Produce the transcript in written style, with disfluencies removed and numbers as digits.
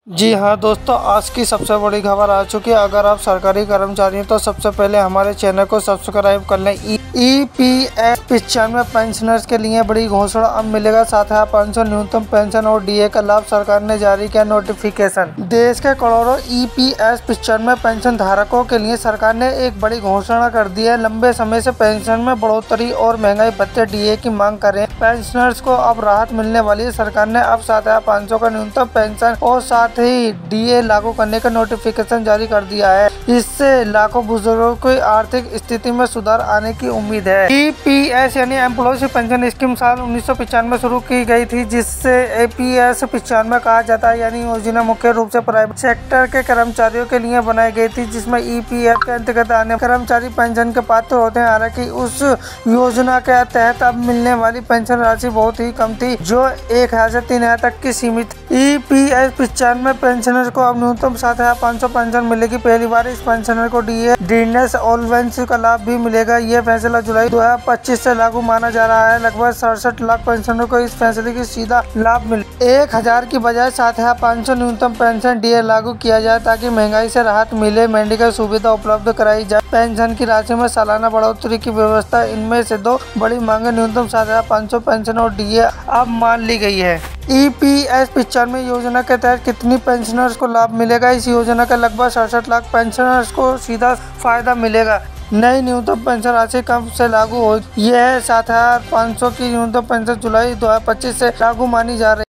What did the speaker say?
जी हाँ दोस्तों, आज की सबसे बड़ी खबर आ चुकी है। अगर आप सरकारी कर्मचारी हैं तो सबसे पहले हमारे चैनल को सब्सक्राइब कर लें। EPS 95 पेंशनर्स के लिए बड़ी घोषणा अब मिलेगा 7,500 न्यूनतम पेंशन और DA का लाभ। सरकार ने जारी किया नोटिफिकेशन। देश के करोड़ों EPS 95 पेंशन धारकों के लिए सरकार ने एक बड़ी घोषणा कर दी है। लंबे समय से पेंशन में बढ़ोतरी और महंगाई भत्ते DA की मांग कर रहे हैं। पेंशनर्स को अब राहत मिलने वाली है। सरकार ने अब 7,500 का न्यूनतम पेंशन और साथ ही DA लागू करने का नोटिफिकेशन जारी कर दिया है। इससे लाखों बुजुर्गों की आर्थिक स्थिति में सुधार आने की उम्मीद है। EPS यानी एम्प्लॉयज पेंशन स्कीम साल 1995 में शुरू की गई थी, जिससे APS 95 कहा जाता है। यानी योजना मुख्य रूप से प्राइवेट सेक्टर के कर्मचारियों के लिए बनाई गई थी, जिसमें EPS के अंतर्गत आने कर्मचारी पेंशन के पात्र होते हैं। हालांकि उस योजना के तहत अब मिलने वाली पेंशन राशि बहुत ही कम थी, जो 1,000 से 3,000 तक की सीमित। EPS 95 पेंशनर को अब न्यूनतम 7,500 पेंशन मिलेगी। पहली बार इस पेंशनर को DA डिडनेस ऑलवेंस का लाभ भी मिलेगा। यह फैसला जुलाई 2025 से लागू माना जा रहा है। लगभग 67 लाख पेंशनरों को इस फैसले की सीधा लाभ मिले। 1,000 की बजाय 7,500 न्यूनतम पेंशन DA लागू किया जाए, ताकि महंगाई से राहत मिले, मेडिकल सुविधा उपलब्ध कराई जाए। पेंशन की राशि में सालाना बढ़ोतरी की व्यवस्था। इनमें से दो बड़ी मांगे न्यूनतम 7,500 पेंशन और DA अब मान ली गई है। EPS 95 योजना के तहत कितनी पेंशनर्स को लाभ मिलेगा? इस योजना के लगभग 67 लाख पेंशनर्स को सीधा फायदा मिलेगा। नई न्यूनतम पेंशन राशि कब से लागू हो? यह 7,500 की न्यूनतम पेंशन जुलाई 2025 से लागू मानी जा रही है।